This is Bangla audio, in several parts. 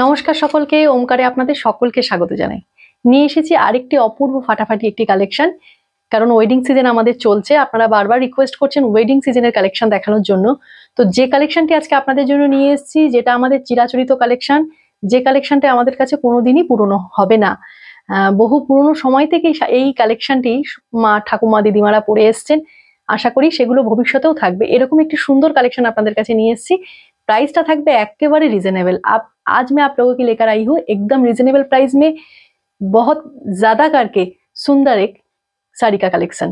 নমস্কার সকলকে, ওমকারে আপনাদের সকলকে স্বাগত জানাই। নিয়ে এসেছি আরেকটি অপূর্ব ফাটাফাটি একটি কালেকশন। কারণ ওয়েডিং সিজন আমাদের চলছে, আপনারা বারবার রিকোয়েস্ট করছেন ওয়েডিং সিজনের কালেকশন দেখানোর জন্য। তো যে কালেকশনটি আজকে আপনাদের জন্য নিয়ে এসেছি, যেটা আমাদের চিরাচরিত কালেকশন, যে কালেকশনটা আমাদের কাছে কোনোদিনই পুরনো হবে না। বহু পুরনো সময় থেকে এই কালেকশনটি মা ঠাকুমা দিদিমারা পরে এসছেন। আশা করি সেগুলো ভবিষ্যতেও থাকবে। এরকম একটি সুন্দর কালেকশন আপনাদের কাছে নিয়ে এসেছি। प्राइसটা থাকবে একেবারে রিজনেবल। आज मैं आप लोगों के लेकर आई हूँ एकदम रिजनेबल प्राइस में बहुत ज्यादा करके सुंदर एक साड़ी का कलेक्शन।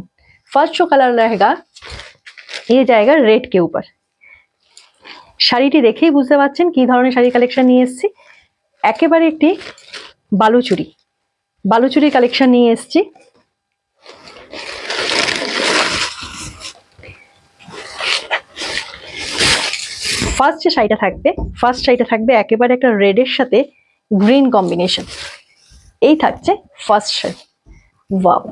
फर्स्ट जो कलर रहेगा ये जाएगा रेड के ऊपर। শাড়িটি দেখেই বুঝতে পারছেন কি ধরনের শাড়ি কালেকশন নিয়ে এসেছি। একেবারে একটি বালুচুরি কালেকশন নিয়ে এসেছি। ফার্স্ট যে শাড়িটা থাকবে একেবারে একটা রেডের সাথে গ্রিন কম্বিনেশন। এই থাকছে ফার্স্ট শাড়ি। ওয়াও,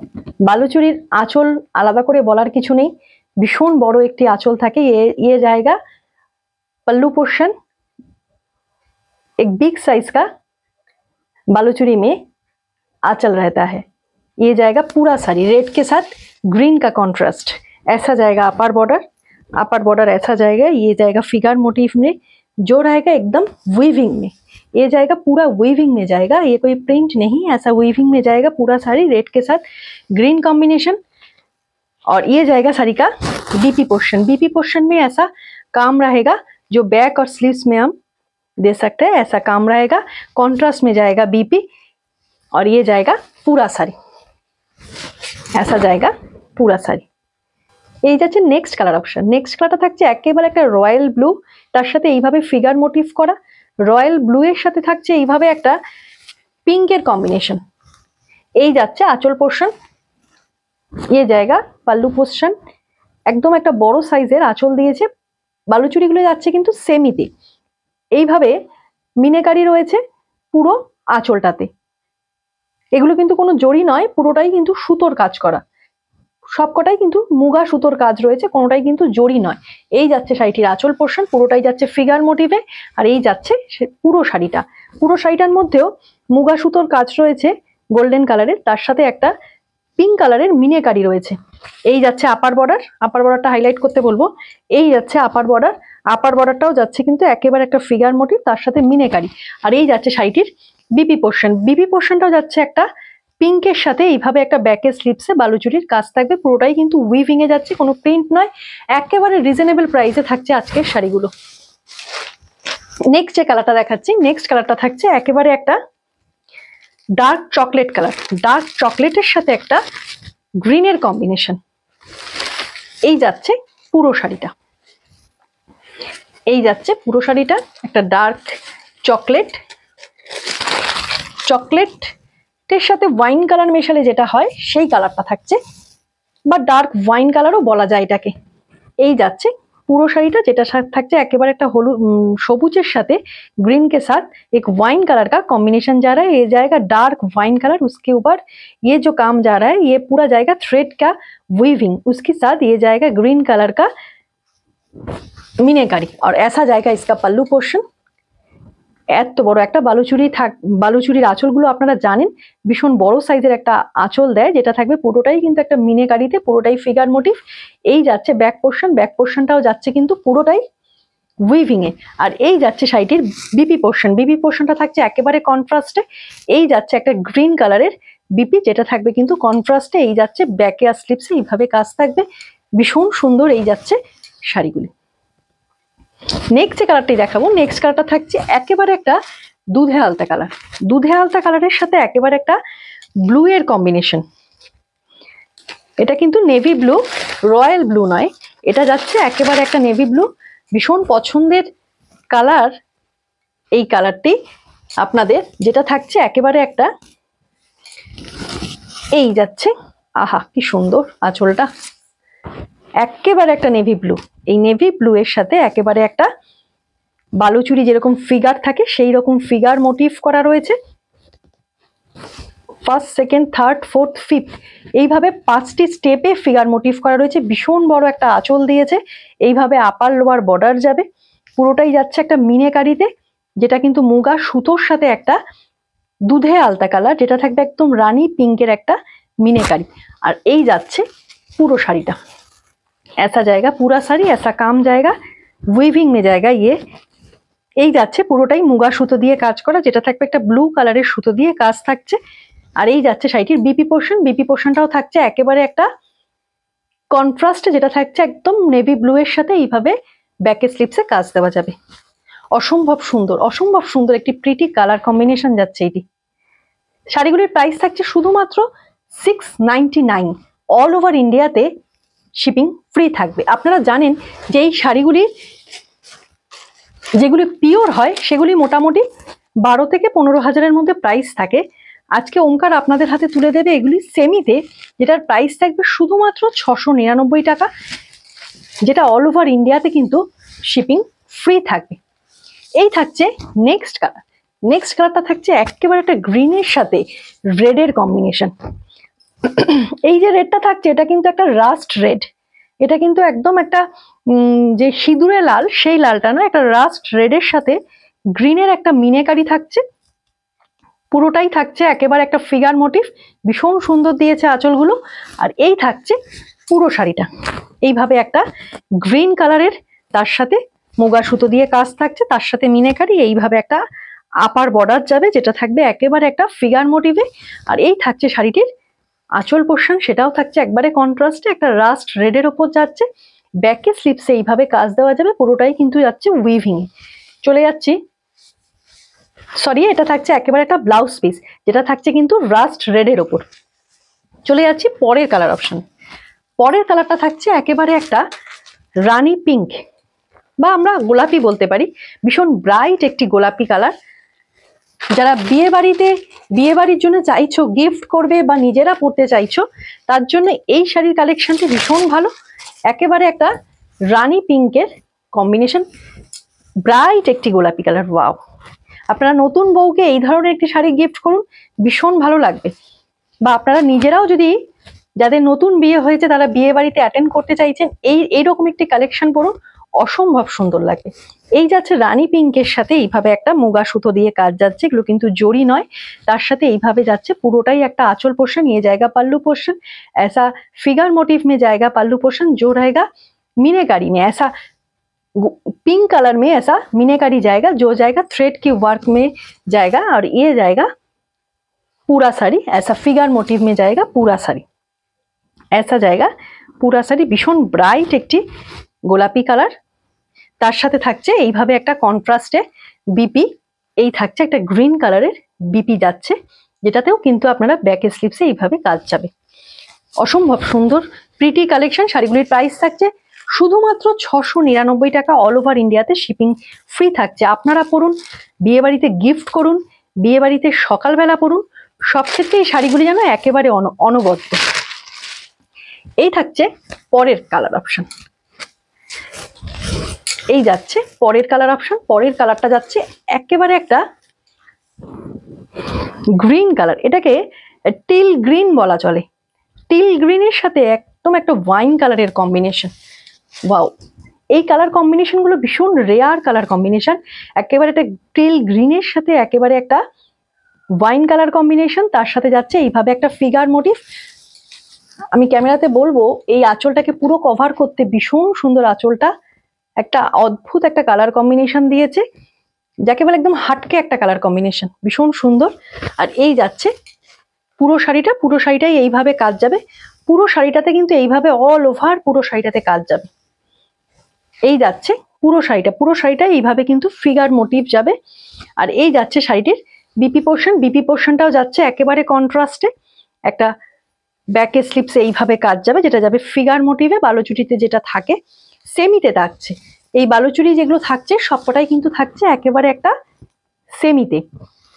বালুচুরির আঁচল আলাদা করে বলার কিছু নেই, ভীষণ বড় একটি আঁচল থাকে। ये जाएगा पल्लू पोर्शन, एक बिग साइज का बालूचुरी में आंचल रहता है। ये जाएगा पूरा साड़ी रेड के साथ ग्रीन का कॉन्ट्रास्ट। ऐसा जाएगा अपर बॉर्डर ऐसा जाएगा। ये जाएगा फिगर मोटिव में, जो रहेगा एकदम वीविंग में। ये जाएगा पूरा वीविंग में जाएगा, ये कोई प्रिंट नहीं, ऐसा वीविंग में जाएगा पूरा साड़ी रेड के साथ ग्रीन कॉम्बिनेशन। और ये जाएगा साड़ी का बीपी पोर्शन। बीपी पोर्शन में ऐसा काम रहेगा, जो बैक और स्लीव्स में हम दे सकते हैं, ऐसा काम रहेगा। कॉन्ट्रास्ट में जाएगा बीपी और ये जाएगा पूरा साड़ी, ऐसा जाएगा पूरा साड़ी। এই যাচ্ছে নেক্সট কালার অপশন। নেক্সট কালারটা থাকছে একেবারে একটা রয়্যাল ব্লু, তার সাথে এইভাবে ফিগার মোটিভ করা। রয়্যাল ব্লু এর সাথে থাকছে এইভাবে একটা পিঙ্কের কম্বিনেশন। এই যাচ্ছে আঁচল পোর্শন, ये जाएगा পাল্লু পোর্শন। একদম একটা বড় সাইজের আঁচল দিয়েছে। বালুচুরিগুলো যাচ্ছে কিন্তু সেমিতে, এইভাবে মিনেকারি রয়েছে পুরো আঁচলটাতে। এগুলো কিন্তু কোনো জড়ি নয়, পুরোটাই কিন্তু সুতোর কাজ করা, সবকটাই কিন্তু মুগা সুতোর কাজ রয়েছে, কোনোটাই কিন্তু জড়ি নয়। এই যাচ্ছে শাড়িটির আঁচল পোর্শন, পুরোটাই যাচ্ছে ফিগার মোটিভে। আর এই যাচ্ছে পুরো শাড়িটার মধ্যেও মুগা সুতোর কাজ রয়েছে গোল্ডেন কালারের, তার সাথে একটা পিঙ্ক কালারের মিনেকারি রয়েছে। এই যাচ্ছে আপার বর্ডারটা হাইলাইট করতে বলবো। এই যাচ্ছে আপার বর্ডারটাও যাচ্ছে কিন্তু একেবারে একটা ফিগার মোটিভ, তার সাথে মিনেকারি। আর এই যাচ্ছে শাড়িটির বিপি পোর্শনটাও যাচ্ছে একটা পিঙ্কের সাথে এইভাবে একটা ব্যাকের স্লিপসে বালুচুরির কাজ থাকবে। পুরোটাই কিন্তু উইভিং এ যাচ্ছে, কোনো প্রিন্ট নয়। একেবারে রিজনেবল প্রাইসে থাকছে আজকের শাড়িগুলো। নেক্সট যে কালারটা দেখাচ্ছি, নেক্সট কালারটা থাকছে একেবারে একটা ডার্ক চকলেট কালার। ডার্ক চকলেটের সাথে একটা গ্রিনের কম্বিনেশন। এই যাচ্ছে পুরো শাড়িটা, একটা ডার্ক চকলেটের সাথে ওয়াইন কালার মেশালে যেটা হয় সেই কালারটা থাকছে, বা ডার্ক ওয়াইন কালারও বলা যায় এটাকে। এই যাচ্ছে পুরো শাড়িটা, যেটা থাকছে একেবারে একটা হলুদ সবুজের साथे ग्रीन के साथ एक वाइन कलर का कॉम्बिनेशन जा रहा है। ये जाएगा डार्क वाइन कलर, उसके ऊपर ये जो काम जा रहा है ये पूरा जाएगा थ्रेड का वीविंग, उसके साथ ये जाएगा ग्रीन कलर का मीनाकारी। और ऐसा जाएगा इसका पल्लू पोर्शन। এত বড় একটা বালুচুরির আঁচলগুলো আপনারা জানেন ভীষণ বড় সাইজের একটা আঁচল দেয়, যেটা থাকবে পুরোটাই কিন্তু একটা মিনেকারিতে, পুরোটাই ফিগার মোটিভ। এই যাচ্ছে ব্যাক পোর্শনটাও যাচ্ছে কিন্তু পুরোটাই উইভিং এ। আর এই যাচ্ছে শাড়িটির বিপি পোর্শনটা থাকছে একেবারে কন্ট্রাস্টে। এই যাচ্ছে একটা গ্রিন কালারের বিপি, যেটা থাকবে কিন্তু কন্ট্রাস্টে। এই যাচ্ছে ব্যাকে আর স্লিপসে এইভাবে কাজ থাকবে, ভীষণ সুন্দর এই যাচ্ছে শাড়িগুলি। নেক্সট যে কালারটি দেখাবো, নেক্সট কালারটা থাকছে একেবারে একটা দুধে আলতা কালারের সাথে একেবারে একটা ব্লু এর কম্বিনেশন। এটা কিন্তু নেভি ব্লু, রয়্যাল ব্লু নয়, এটা যাচ্ছে একেবারে একটা নেভি ব্লু। ভীষণ পছন্দের কালার এই কালারটি আপনাদের, যেটা থাকছে একেবারে একটা, এই যাচ্ছে, আহা কি সুন্দর আঁচলটা, একেবারে একটা নেভি ব্লু। এই নেভি ব্লু এর সাথে একেবারে একটা বালুচুরি যেরকম ফিগার থাকে সেই রকম ফিগার মোটিভ করা রয়েছে। First, second, third, fourth, fifth এইভাবে 5টি স্টেপে ফিগার মোটিভ করা রয়েছে। ভীষণ বড় একটা আঁচল দিয়েছে, এইভাবে আপার লোয়ার বর্ডার যাবে, পুরোটাই যাচ্ছে একটা মিনেকারিতে। যেটা কিন্তু মুগা সুতোর সাথে একটা দুধে আলতা কালার, যেটা থাকবে একদম রানী পিঙ্কের একটা মিনেকারি। আর এই যাচ্ছে পুরো শাড়িটা, ऐसा जाएगा पूरा साड़ी, ऐसा काम जाएगा, উইভিং মে জায়গা ইয়ে। এই যাচ্ছে পুরোটাই মুগা সুতো দিয়ে কাজ করা, যেটা থাকবে একটা ব্লু কালারের সুতো দিয়ে কাজ থাকছে। আর এই যাচ্ছে শাড়িটির বিপি পোর্শন, বিপি পোর্শনটাও থাকছে একেবারে একটা কন্ট্রাস্টে, যেটা থাকছে একদম নেভি ব্লু এর সাথে এইভাবে ব্যাকে স্লিপসে কাজ দেওয়া যাবে। অসম্ভব সুন্দর, অসম্ভব সুন্দর একটি প্রিটি কালার কম্বিনেশন যাচ্ছে এটি। শাড়িগুলির প্রাইস থাকছে শুধুমাত্র 699। অল ওভার ইন্ডিয়াতে শিপিং ফ্রি থাকবে। আপনারা জানেন যে এই শাড়িগুলি যেগুলি পিওর হয় সেগুলি মোটামুটি 12 থেকে 15 হাজারের মধ্যে প্রাইস থাকে। আজকে ওমকার আপনাদের হাতে তুলে দেবে এগুলি সেমিতে, যেটার প্রাইস থাকবে শুধুমাত্র 699 টাকা, যেটা অল ওভার ইন্ডিয়াতে কিন্তু শিপিং ফ্রি থাকবে। এই থাকছে নেক্সট কালার। নেক্সট কালারটা থাকছে একেবারে একটা গ্রিনের সাথে রেডের কম্বিনেশন। এই যে রেডটা থাকছে এটা কিন্তু একটা রাস্ট রেড, এটা কিন্তু একদম একটা যে সিঁদুরে লাল সেই লালটা না, একটা রাস্ট রেডের সাথে গ্রিনের একটা মিনেকারি থাকছে। পুরোটাই থাকছে একেবারে একটা ফিগার মোটিভ, ভীষণ সুন্দর দিয়েছে আঁচলগুলো। আর এই থাকছে পুরো শাড়িটা এইভাবে একটা গ্রিন কালারের, তার সাথে মুগা সুতো দিয়ে কাজ থাকছে, তার সাথে মিনেকারি, এইভাবে একটা আপার বর্ডার যাবে, যেটা থাকবে একেবারে একটা ফিগার মোটিভে। আর এই থাকছে শাড়িটির আঁচল পোর্শন, সেটাও থাকছে একবারে কন্ট্রাস্টে একটা রাস্ট রেডের ওপর যাচ্ছে। ব্যাকে স্লিপসে এইভাবে কাজ দেওয়া যাবে, পুরোটাই কিন্তু যাচ্ছে উইভিং। চলে যাচ্ছি, সরি এটা থাকছে একেবারে একটা ব্লাউজ পিস, যেটা থাকছে কিন্তু রাস্ট রেডের ওপর। চলে যাচ্ছি পরের কালার অপশন। পরের কালারটা থাকছে একেবারে একটা রানী পিঙ্ক, বা আমরা গোলাপি বলতে পারি, ভীষণ ব্রাইট একটি গোলাপি কালার। যারা বিয়ে বাড়ির জন্য চাইছো, গিফট করবে বা নিজেরা পরতে চাইছো, তার জন্য এই শাড়ির কালেকশনটি ভীষণ ভালো। একেবারে একটা রানী পিঙ্কের কম্বিনেশন, ব্রাইট একটি গোলাপি কালার। ওয়াও, আপনারা নতুন বউকে এই ধরনের একটি শাড়ি গিফট করুন, ভীষণ ভালো লাগবে। বা আপনারা নিজেরাও যদি, যাদের নতুন বিয়ে হয়েছে তারা বিয়ে বাড়িতে অ্যাটেন্ড করতে চাইছেন, এইরকম একটি কালেকশন পরুন, অসম্ভব সুন্দর লাগবে। এই যাচ্ছে রানী পিঙ্কের সাথে এইভাবে একটা মুগা সুতো দিয়ে কাজ যাচ্ছে, এগুলো কিন্তু জড়ি নয়, তার সাথে এইভাবে যাচ্ছে পুরোটাই একটা आंचल पोर्शन, ये जाएगा पल्लू पोर्शन, ऐसा फिगर मोटिव में जाएगा पल्लू पोर्शन, जो रहेगा मीनाकारी में ऐसा पिंक कलर में ऐसा मीनाकारी जाएगा, जो जाएगा थ्रेड की वर्क में जाएगा। और ये जाएगा पूरा साड़ी ऐसा फिगर मोटिव में जाएगा, पूरा साड़ी ऐसा जाएगा पूरा साड़ी। भीषण ब्राइट একটি গোলাপি কালার, তার সাথে থাকছে এইভাবে একটা কন্ট্রাস্টে বিপি, এই থাকছে একটা গ্রিন কালারের বিপি যাচ্ছে, যেটাতেও কিন্তু আপনারা ব্যাক স্লিপসে এইভাবে কাজ যাবে। অসম্ভব সুন্দর প্রিটি কালেকশন। শাড়িগুলির প্রাইস থাকছে শুধুমাত্র 699 টাকা। অল ওভার ইন্ডিয়াতে শিপিং ফ্রি থাকছে। আপনারা পরুন, বিয়ে বাড়িতে গিফট করুন, বিয়ে বাড়িতে সকালবেলা পরুন, সব ক্ষেত্রে এই শাড়িগুলি যেন একেবারে অনবদ্য। এই থাকছে পরের কালার অপশন। এই যাচ্ছে পরের কালার অপশন। পরের কালারটা যাচ্ছে একেবারে একটা গ্রিন কালার, এটাকে টিল গ্রিন বলা চলে। টিল গ্রিনের সাথে একদম একটা ওয়াইন কালারের কম্বিনেশন। ওয়াও, এই কালার কম্বিনেশন গুলো ভীষণ রেয়ার কালার কম্বিনেশন। একেবারে একটা টিল গ্রিনের সাথে একেবারে একটা ওয়াইন কালার কম্বিনেশন, তার সাথে যাচ্ছে এইভাবে একটা ফিগার মোটিভ। আমি ক্যামেরাতে বলবো এই আঁচলটাকে পুরো কভার করতে, ভীষণ সুন্দর আঁচলটা, একটা অদ্ভুত একটা কালার কম্বিনেশন দিয়েছে, যাকে বলে একদম হাটকে একটা কালার কম্বিনেশন, ভীষণ সুন্দর। আর এই যাচ্ছে পুরো শাড়িটা, পুরো শাড়িটাই এইভাবে কাজ যাবে, পুরো শাড়িটাতে কিন্তু এইভাবে অল ওভার পুরো শাড়িটাতে কাজ যাবে। এই যাচ্ছে পুরো শাড়িটা, পুরো শাড়িটা এইভাবে কিন্তু ফিগার মোটিভ যাবে। আর এই যাচ্ছে শাড়িটির বিপি পোর্শন, বিপি পোর্শনটাও যাচ্ছে একেবারে কন্ট্রাস্টে একটা ব্যাকে স্লিপসে এইভাবে কাজ যাবে, যেটা যাবে ফিগার মোটিভে। বালুচুরিতে যেটা থাকে সেমিতে থাকছে, এই বালুচুরি যেগুলো থাকছে সবকটাই কিন্তু থাকছে একেবারে একটা সেমিতে।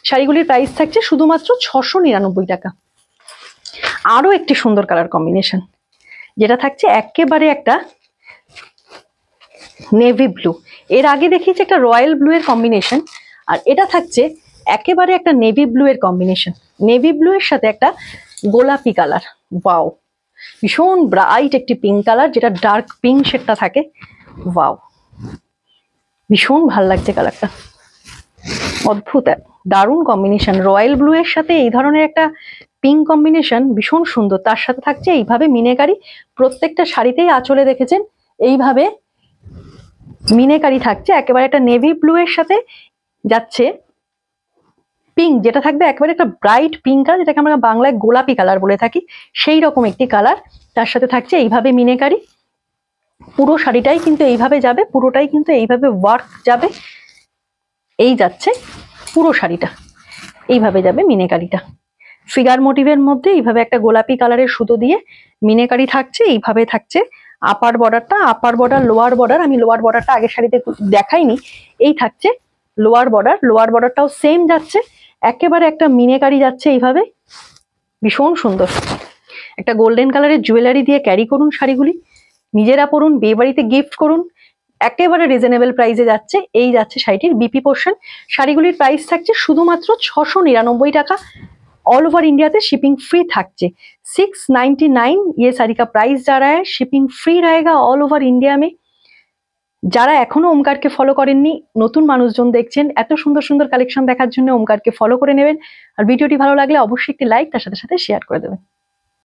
শাড়িগুলির প্রাইস থাকছে শুধুমাত্র 699 টাকা। আরো একটি সুন্দর কালার কম্বিনেশন, যেটা থাকছে একেবারে একটা নেভি ব্লু। এর আগে দেখিয়েছি একটা রয়্যাল ব্লু এর কম্বিনেশন, আর এটা থাকছে একেবারে একটা নেভি ব্লু এর কম্বিনেশন। নেভি ব্লু এর সাথে একটা গোলাপি কালার। ওয়াও, ভীষণ ব্রাইট একটি পিঙ্ক কালার, যেটা ডার্ক পিঙ্ক শেডটা থাকে। ওয়াও, ভীষণ ভাল লাগছে কালারটা। অদ্ভুত দারুণ কম্বিনেশন, রয়্যাল ব্লু এর সাথে এই ধরনের একটা পিঙ্ক কম্বিনেশন ভীষণ সুন্দর। তার সাথে থাকছে এইভাবে মিনেকারি, প্রত্যেকটা শাড়িতেই আঁচলে দেখেছেন এইভাবে মিনেকারি থাকছে। একেবারে একটা নেভি ব্লু এর সাথে যাচ্ছে পিঙ্ক, যেটা থাকবে একেবারে একটা ব্রাইট পিঙ্ক কালার, যেটাকে আমরা বাংলায় গোলাপি কালার বলে থাকি, সেই রকম একটি কালার। তার সাথে থাকছে এইভাবে মিনেকারি। পুরো শাড়িটাই কিন্তু এইভাবে যাবে, পুরোটাই কিন্তু এইভাবে ওয়ার্ক যাবে। এই যাচ্ছে পুরো শাড়িটা, এইভাবে যাবে মিনেকারিটা। ফিগার মোটিভের মধ্যে এইভাবে একটা গোলাপি কালারের সুতো দিয়ে মিনেকারি থাকছে। এইভাবে থাকছে আপার বর্ডারটা, আপার বর্ডার লোয়ার বর্ডার, আমি লোয়ার বর্ডারটা আগের শাড়িতে দেখাইনি। এই থাকছে লোয়ার বর্ডার, লোয়ার বর্ডারটাও সেম যাচ্ছে, একেবারে একটা মিনেকারি যাচ্ছে এইভাবে, ভীষণ সুন্দর। একটা গোল্ডেন কালারের জুয়েলারি দিয়ে ক্যারি করুন শাড়িগুলি, নিজেরা পরুন, বিয়ে বাড়িতে গিফট করুন, একেবারে রিজনেবল প্রাইসে যাচ্ছে। এই যাচ্ছে শাড়িটির বিপি পোর্শন। শাড়িগুলির প্রাইস থাকছে শুধুমাত্র 699 টাকা। ऑल ओवर इंडिया से शिपिंग फ्री থাকছে। 699 ये साड़ी का प्राइस जा रहा है, शिपिंग फ्री रहेगा ऑल ओवर इंडिया में। যারা এখনো ওমকারকে ফলো করেননি, নতুন মানুষজন দেখছেন, এত সুন্দর সুন্দর কালেকশন দেখার জন্য ওমকারকে ফলো করে নেবেন। আর ভিডিওটি ভালো লাগলে অবশ্যই একটি লাইক, তার সাথে সাথে শেয়ার করে দেবেন।